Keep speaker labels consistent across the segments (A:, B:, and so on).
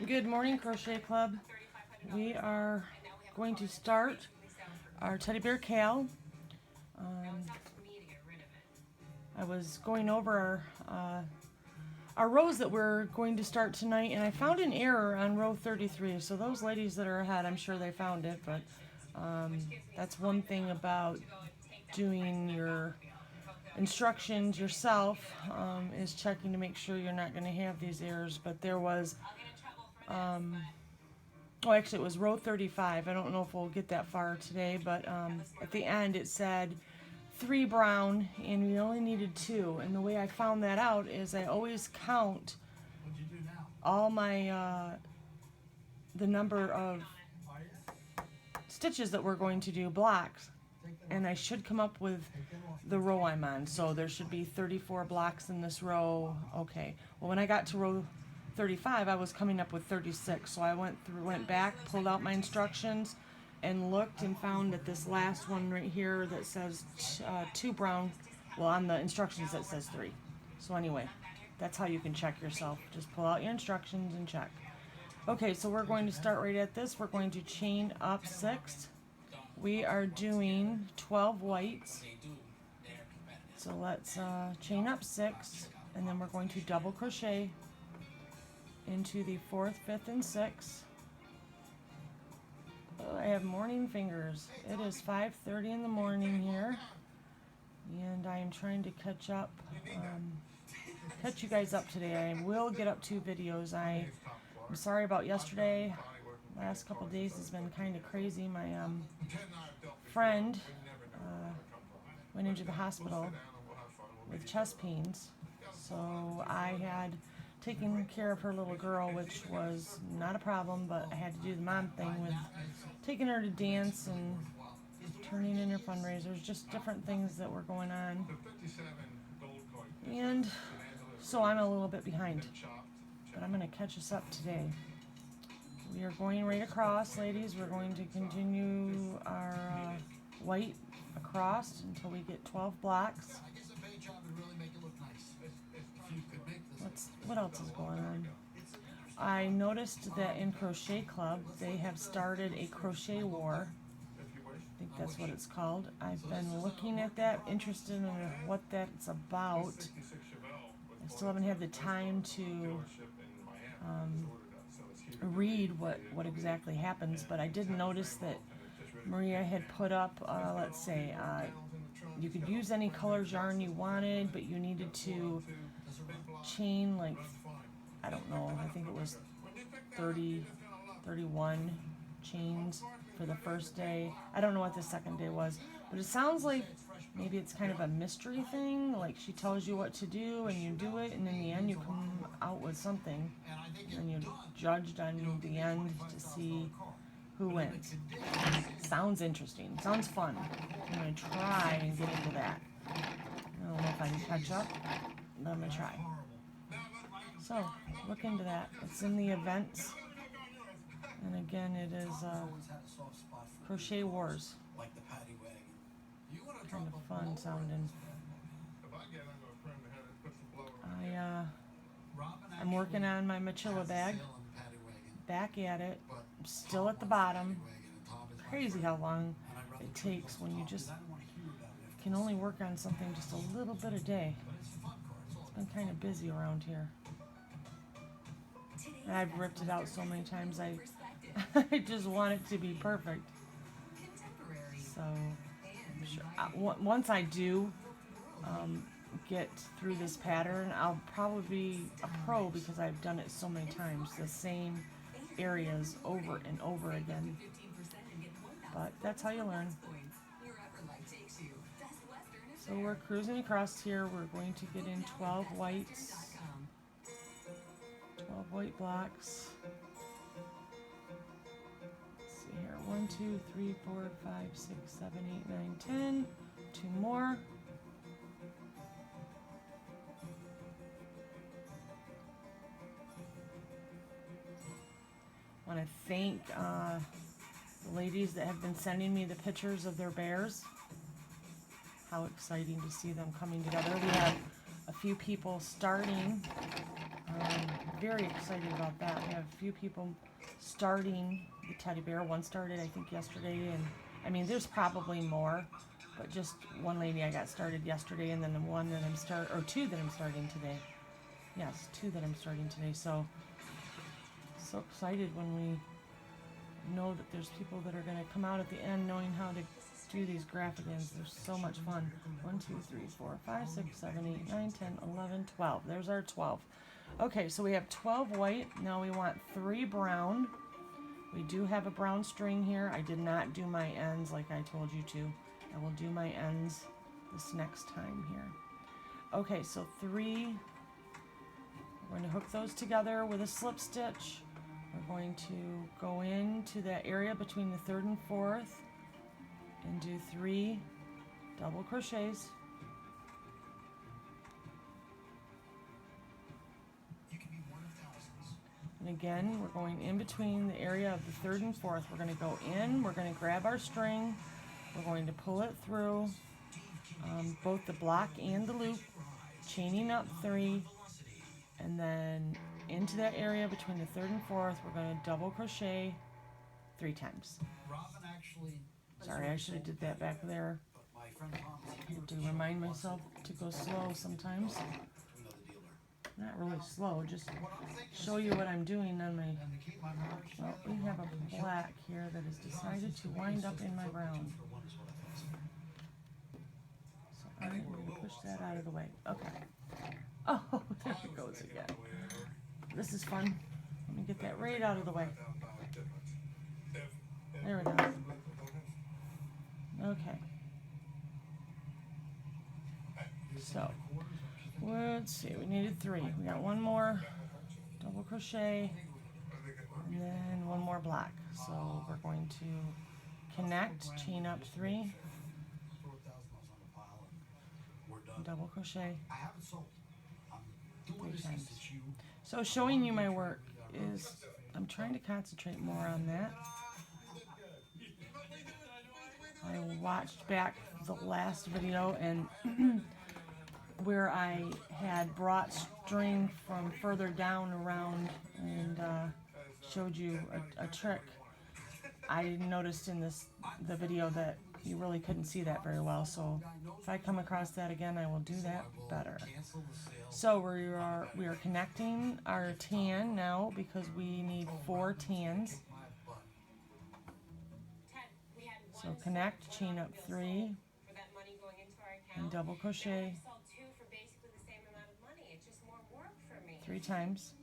A: Good morning, Crochet Club. We are going to start our teddy bear Cal. I was going over our rows that we're going to start tonight, and I found an error on row 33. So those ladies that are ahead, I'm sure they found it, but that's one thing about doing your instructions yourself, is checking to make sure you're not going to have these errors. But there was oh, actually, it was row 35. I don't know if we'll get that far today, but at the end it said 3 brown, and we only needed 2. And the way I found that out is I always count all my the number of stitches that we're going to do, blocks, and I should come up with the row I'm on. So there should be 34 blocks in this row. Okay. Well, when I got to row 35, I was coming up with 36. So I went back, pulled out my instructions, and looked and found that this last one right here that says 2 brown, well, on the instructions that says 3. So anyway, that's how you can check yourself. Just pull out your instructions and check. Okay, so we're going to start right at this. We're going to chain up 6. We are doing 12 whites. So let's chain up 6, and then we're going to double crochet into the 4th, 5th, and 6th. Oh, I have morning fingers. It is 5:30 in the morning here, and I am trying to catch you guys up today. I will get up 2 videos. I'm sorry about yesterday. Last couple days has been kind of crazy. My friend went into the hospital with chest pains, so I had taken care of her little girl, which was not a problem, but I had to do the mom thing with taking her to dance and turning in her fundraisers, just different things that were going on. And so I'm a little bit behind, but I'm going to catch us up today. We are going right across, ladies. We're going to continue our white across until we get 12 blocks. What else is going on? I noticed that in Crochet Club they have started a crochet war. I think that's what it's called. I've been looking at that, interested in what that's about. I still haven't had the time to read what exactly happens, but I did notice that Maria had put up, let's say, you could use any color yarn you wanted, but you needed to chain, like, I don't know, I think it was 30, 31 chains for the first day. I don't know what the second day was, but it sounds like maybe it's kind of a mystery thing, like she tells you what to do and you do it, and in the end you come out with something, and you're judged on the end to see who wins. Sounds interesting. Sounds fun. I'm going to try and get into that. I don't know if I can catch up, but I'm going to try. So, look into that. It's in the events. And again, it is Crochet Wars. Kind of fun sounding. I'm working on my Machilla bag. Back at it. I'm still at the bottom. Crazy how long it takes when you just can only work on something just a little bit a day. It's been kind of busy around here. And I've ripped it out so many times, I just want it to be perfect. So, sure, once I do get through this pattern, I'll probably be a pro because I've done it so many times, the same areas over and over again. But that's how you learn. So we're cruising across here. We're going to get in 12 whites. 12 white blocks. Let's see here. 1, 2, 3, 4, 5, 6, 7, 8, 9, 10. 2 more. I want to thank the ladies that have been sending me the pictures of their bears. How exciting to see them coming together. We have a few people starting Very excited about that. We have a few people starting the teddy bear. One started, I think, yesterday, and I mean, there's probably more, but just one lady I got started yesterday, and then the one that or two that I'm starting today. Yes, two that I'm starting today. So excited when we know that there's people that are going to come out at the end knowing how to do these graphic ends. They're so much fun. 1, 2, 3, 4, 5, 6, 7, 8, 9, 10, 11, 12. There's our 12. Okay, so we have 12 white. Now we want 3 brown. We do have a brown string here. I did not do my ends like I told you to. I will do my ends this next time here. Okay, so 3. We're going to hook those together with a slip stitch. We're going to go into that area between the 3rd and 4th and do 3 double crochets. And again, we're going in between the area of the 3rd and 4th. We're going to go in, we're going to grab our string, we're going to pull it through both the block and the loop, chaining up 3, and then into that area between the 3rd and 4th, we're going to double crochet 3 times. Sorry, I should have did that back there. I have to remind myself to go slow sometimes. Not really slow, just show you what I'm doing on my... Well, we have a black here that has decided to wind up in my brown. So I'm going to push that out of the way. Okay. Oh, there it goes again. This is fun. Let me get that right out of the way. There we go. Okay. So, let's see, we needed 3. We got 1 more double crochet, and then 1 more black. So we're going to connect, chain up 3, double crochet 3 times. So showing you my work is, I'm trying to concentrate more on that. I watched back the last video and where I had brought string from further down around and showed you a trick. I noticed in the video that you really couldn't see that very well, so if I come across that again, I will do that better. So we are connecting our tan now because we need 4 tans. So connect, chain up 3, and double crochet 3 times.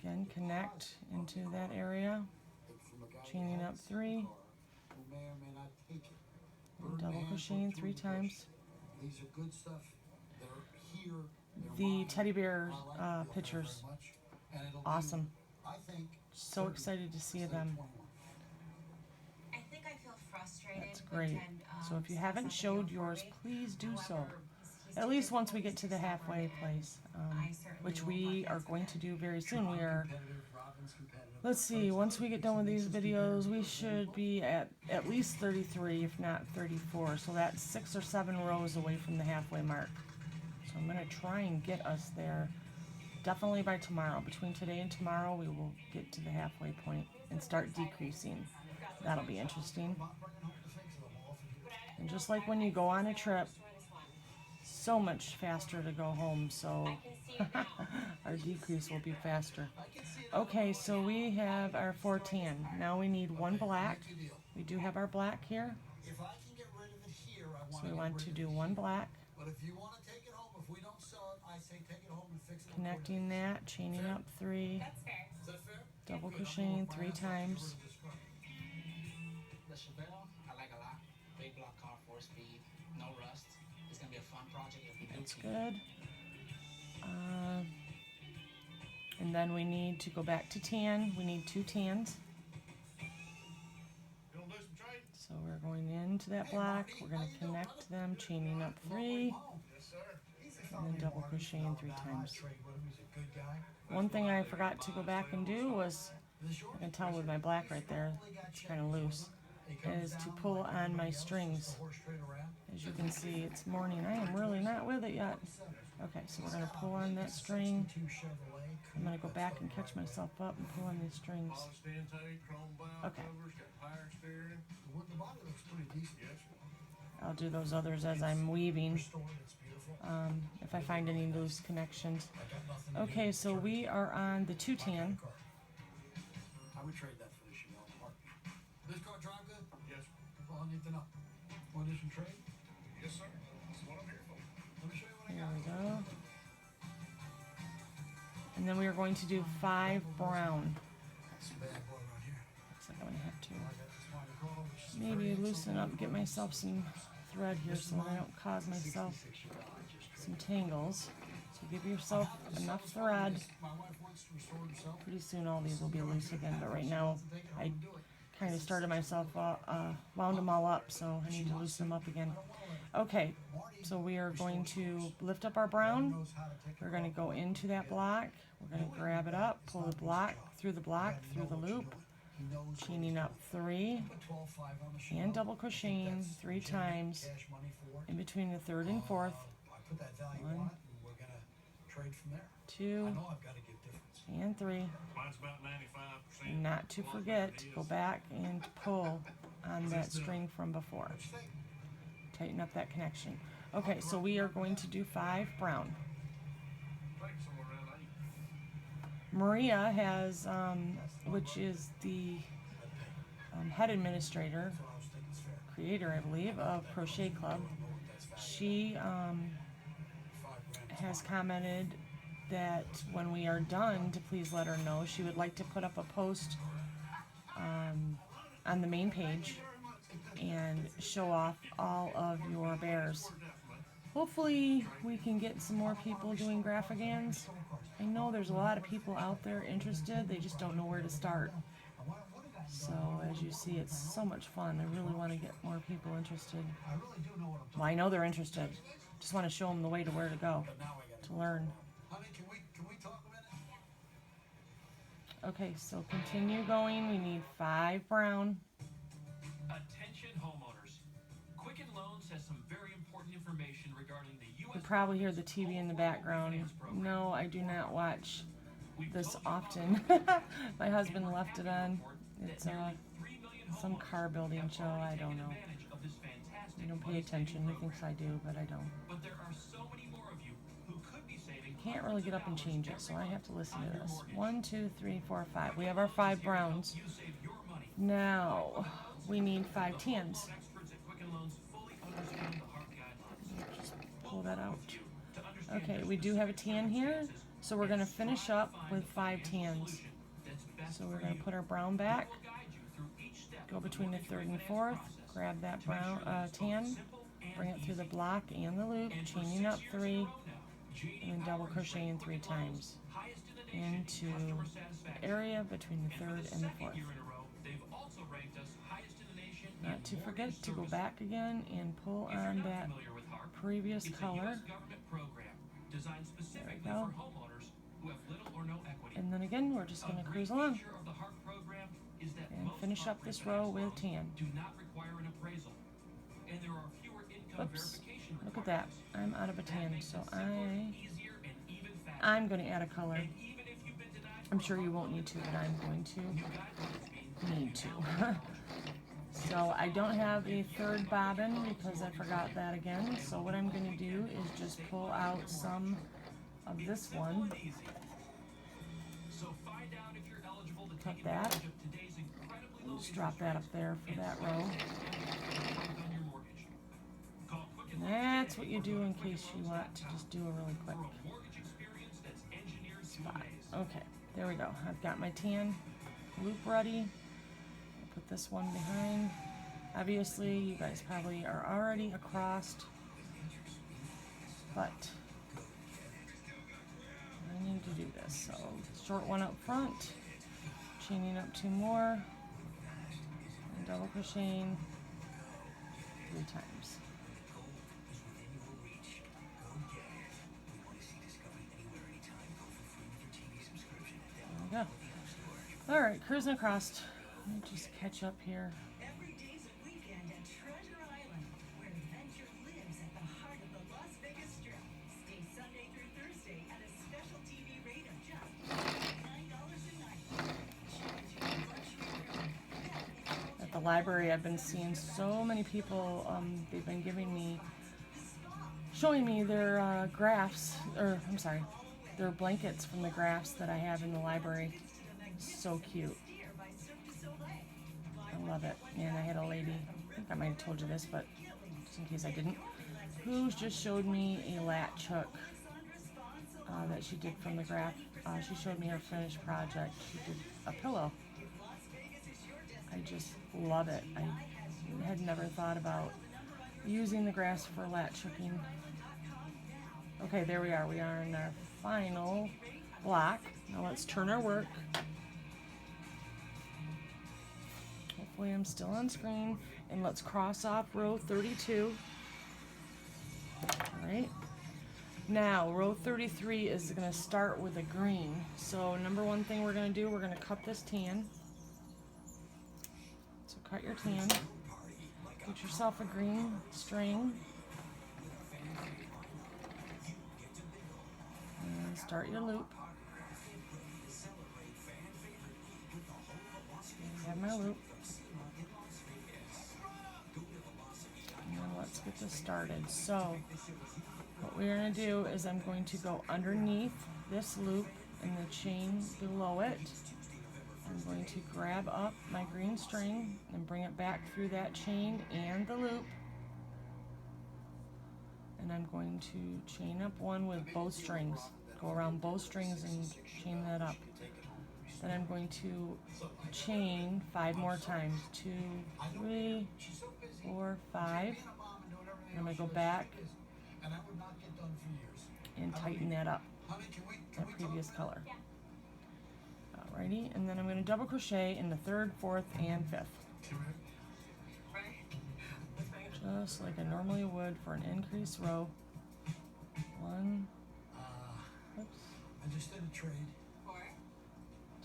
A: Again, connect into that area, chaining up 3, and double crocheting 3 times. The teddy bear pictures, awesome. So excited to see them. That's great. So if you haven't showed yours, please do so. At least once we get to the halfway place, which we are going to do very soon. We are, let's see, once we get done with these videos, we should be at least 33, if not 34. So that's 6 or 7 rows away from the halfway mark. So I'm going to try and get us there definitely by tomorrow. Between today and tomorrow, we will get to the halfway point and start decreasing. That'll be interesting. And just like when you go on a trip, so much faster to go home, so our decrease will be faster. Okay, so we have our 4 tan. Now we need 1 black. We do have our black here. So we want to do 1 black. Connecting that, chaining up 3, double crocheting 3 times. That's good. And then we need to go back to tan. We need 2 tans. So we're going into that black. We're going to connect them, chaining up 3, and then double crocheting 3 times. One thing I forgot to go back and do was, I can tell with my black right there, it's kind of loose, is to pull on my strings. As you can see, it's morning. I am really not with it yet. Okay, so we're going to pull on that string. I'm going to go back and catch myself up and pull on these strings. Okay. I'll do those others as I'm weaving, if I find any loose connections. Okay, so we are on the 210.
B: I would trade that for the Chanel heartbeat. This car drive good? Yes. Well, I need to know. Want this in trade? Yes, sir. That's what I'm here for. Let me show you what I got.
A: There we go. And then we are going to do 5 brown.
B: That's some bad boy right here.
A: Looks like I'm going to have to maybe loosen up, get myself some thread here so that I don't cause myself some tangles. So give yourself enough thread. Pretty soon all these will be loose again, but right now I kind of started myself, wound them all up, so I need to loosen them up again. Okay, so we are going to lift up our brown. We're going to go into that block. We're going to grab it up, pull the block, through the loop, chaining up 3, and double crocheting 3 times in between the 3rd and 4th. 1, 2, and 3. And not to forget, go back and pull on that string from before. Tighten up that connection. Okay, so we are going to do 5 brown. Maria has, which is the head administrator, creator, I believe, of Crochet Club. She has commented that when we are done, to please let her know. She would like to put up a post on the main page and show off all of your bears. Hopefully we can get some more people doing graphicans. I know there's a lot of people out there interested, they just don't know where to start. So as you see, it's so much fun. I really want to get more people interested. Well, I know they're interested. Just want to show them the way to where to go to learn. Okay, so continue going. We need 5 brown.
C: Attention homeowners. Quicken Loans has some very important information regarding the U.S.
A: You probably hear the TV in the background. No, I do not watch this often. My husband left it on. It's some car building show. I don't know. I don't pay attention. He thinks I do, but I don't.
C: But there are so many more of you who could be saving.
A: Can't really get up and change it, so I have to listen to this. 1, 2, 3, 4, 5. We have our 5 browns. Now we need 5 tans. Just pull that out. Okay, we do have a tan here, so we're going to finish up with 5 tans. So we're going to put our brown back, go between the 3rd and 4th, grab that brown tan, bring it through the block and the loop, chaining up 3, and then double crocheting 3 times into the area between the 3rd and the 4th. Not to forget to go back again and pull on that previous color. There we go. And then again, we're just going to cruise along and finish up this row with tan. Oops, look at that. I'm out of a tan, so I'm going to add a color. I'm sure you won't need to, but I'm going to need to. So I don't have a 3rd bobbin because I forgot that again. So what I'm going to do is just pull out some of this one. Cut that. Just drop that up there for that row. And that's what you do in case you want to just do a really quick spot. Okay, there we go. I've got my tan loop ready. I'll put this one behind. Obviously, you guys probably are already across, but I need to do this. So short one up front, chaining up 2 more, and double crocheting 3 times. There we go. All right, cruising across. Let me just catch up here.
D: Every day's a weekend at Treasure Island, where adventure lives at the heart of the Las Vegas Strip. Stay Sunday
A: library, I've been seeing so many people, they've been showing me their graphs, or I'm sorry, their blankets from the graphs that I have in the library. So cute. I love it. And I had a lady, I think I might have told you this, but just in case I didn't, who just showed me a latch hook that she did from the graph. She showed me her finished project. She did a pillow. I just love it. I had never thought about using the grass for latch hooking. Okay, there we are. We are in our final block. Now let's turn our work. Hopefully I'm still on screen. And let's cross off row 32. Alright. Now, row 33 is going to start with a green. So, number one thing we're going to do, we're going to cut this tan. So, cut your tan. Get yourself a green string. And start your loop. I have my loop. And let's get this started. So, what we're going to do is I'm going to go underneath this loop and the chain below it. I'm going to grab up my green string and bring it back through that chain and the loop. And I'm going to chain up one with both strings. Go around both strings and chain that up. Then I'm going to chain 5 more times. 2, 3, 4, 5. I'm going to go back and tighten that up, that previous color. Alrighty, and then I'm going to double crochet in the 3rd, 4th, and 5th. Just like I normally would for an increased row. 1, oops,
B: I just did a trade.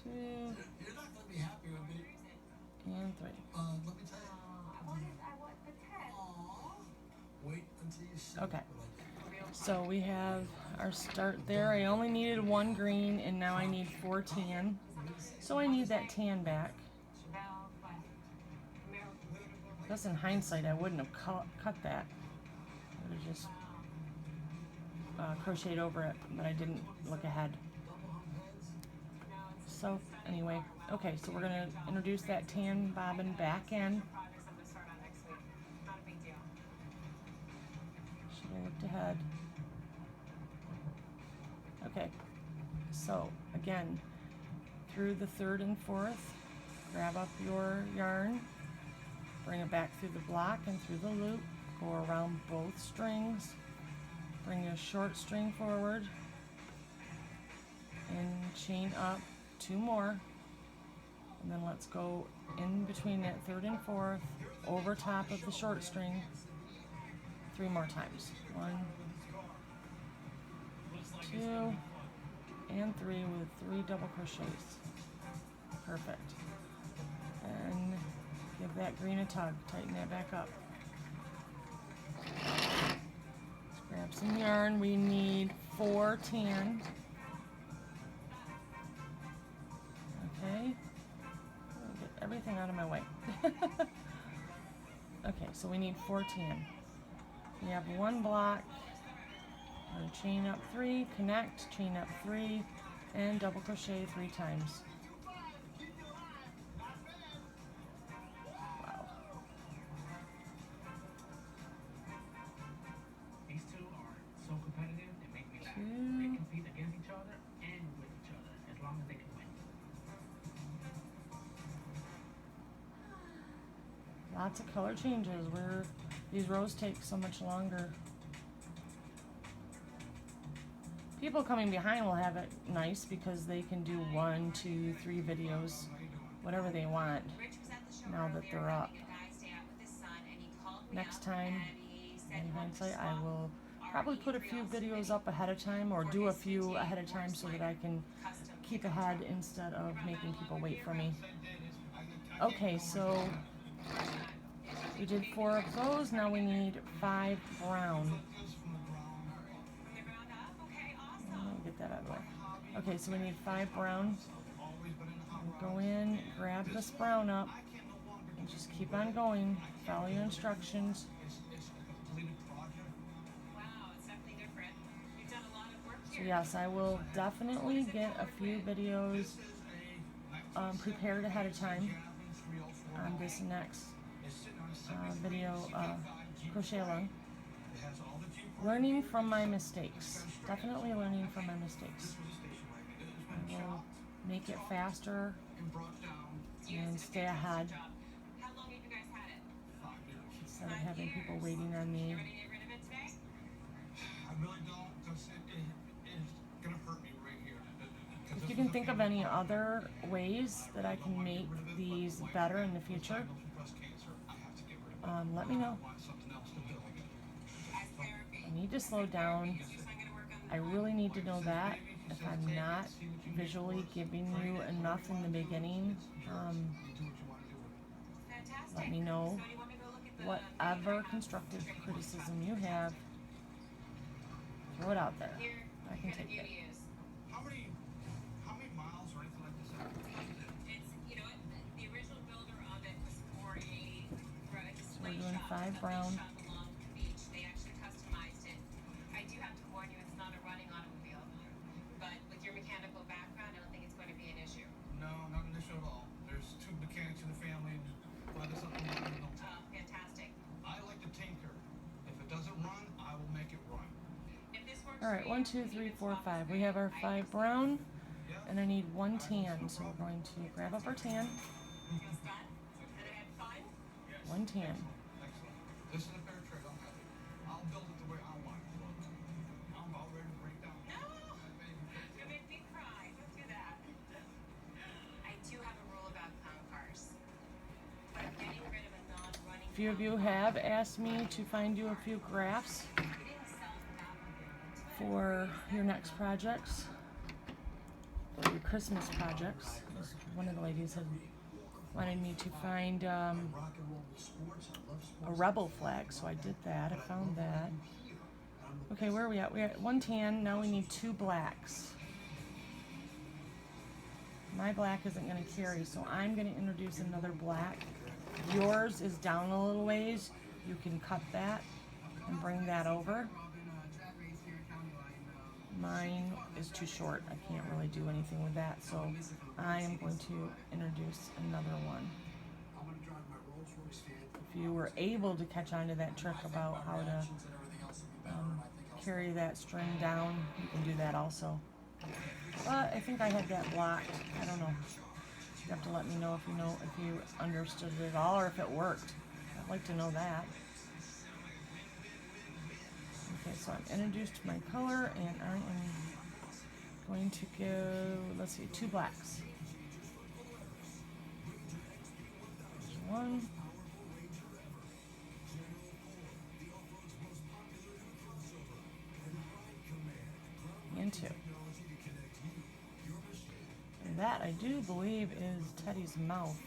A: 2,
B: You're not going to be happy with me.
A: and 3.
B: Let me tell you. Wait until you see.
A: Okay. So we have our start there. I only needed 1 green and now I need 4 tan. So I need that tan back. I guess in hindsight I wouldn't have cut that. I would have just crocheted over it, but I didn't look ahead. So anyway, okay, so we're going to introduce that tan bobbin back in. Should have looked ahead. Okay, so again, through the 3rd and 4th, grab up your yarn, bring it back through the block and through the loop, go around both strings, bring your short string forward, and chain up 2 more, and then let's go in between that 3rd and 4th, over top of the short string, 3 more times. 1, 2, and 3 with 3 double crochets. Perfect. And give that green a tug. Tighten that back up. Let's grab some yarn. We need 4 tan. Okay. Get everything out of my way. Okay, so we need 4 tan. We have 1 block. I'm going to chain up 3, connect, chain up 3, and double crochet 3 times. Wow.
C: These two are so competitive, they make me laugh. They compete against each other and with each other, as long as they can win.
A: Lots of color changes. These rows take so much longer. People coming behind will have it nice because they can do 1, 2, 3 videos, whatever they want, now that they're up. Next time, in hindsight, I will probably put a few videos up ahead of time or do a few ahead of time so that I can keep ahead instead of making people wait for me. Okay, so we did 4 of those. Now we need 5 brown. Get that out of the way. Okay, so we need 5 brown. Go in, grab this brown up, And just keep on going, follow your instructions.
B: It's a completed project.
D: Wow, it's definitely different. You've done a lot of work
A: So
D: here.
A: yes, I will definitely get a few videos prepared ahead of time on this next video crochet along. Learning from my mistakes. Definitely learning from my mistakes. I will make it faster and stay ahead
D: How long have you guys had it?
A: instead of having people waiting on me.
D: You ready to get rid of it today?
B: I really don't, because it's gonna hurt me right here.
A: If you can think of any other ways that I can make these better in the future, let me know.
D: As therapy.
A: I need to slow down.
D: So I'm gonna work on
A: I really need to know that. If I'm not visually giving you enough in the beginning,
D: fantastic.
A: let me know.
D: So do you want me to go look at the
A: Whatever constructive criticism you have, throw it out there.
D: here?
A: I can
D: Here the
A: take it.
D: beauty is.
B: How many miles or anything like this?
D: It's, you know what, the original builder of it was for a display
A: doing
D: shop.
A: 5
D: a
A: brown.
D: big shop along the beach. They actually customized it. I do have to warn you, it's not a running automobile. But with your mechanical background, I don't think it's going to be an issue.
B: No, not an issue at all. There's 2 mechanics in the family, and why there's something wrong with them.
D: Fantastic.
B: I like to tinker. If it doesn't run, I will make it run.
D: If this works
A: All right, 1, 2, 3, 4, 5. We have our 5 brown, and I need 1 tan. So we're going to grab up our tan,
D: Feels done? And I had fun?
A: 1 tan.
B: Excellent. This is a fair trade. I'm happy. I'll build it the way I want it to look. I'm about ready to break down.
D: No! You make me cry. Don't do that. I do have a rule about clown cars. But getting rid of a non-running
A: A few of you have asked me to find you a few graphs
D: you didn't sell that.
A: for your next projects, or your Christmas projects. One of the ladies had wanted me to find
B: Rock and roll with sports. I love sports.
A: a rebel flag, so I did that. I found that. Okay, where are we at? We're at 1 tan. Now we need 2 blacks. My black isn't going to carry, so I'm going to introduce another black. Yours is down a little ways. You can cut that and bring that over. Mine is too short. I can't really do anything with that, so I am going to introduce another one.
B: I'm gonna drive my Rolls Royce fan.
A: If you were able to catch on to that trick about how to carry that string down, you can do that also. But I think I had that blocked. I don't know. You have to let me know if you understood it all or if it worked. I'd like to know that. Okay, so I'm introduced to my color, and I am going to go, let's see, 2 blacks. There's 1. And 2. And that, I do believe, is Teddy's mouth.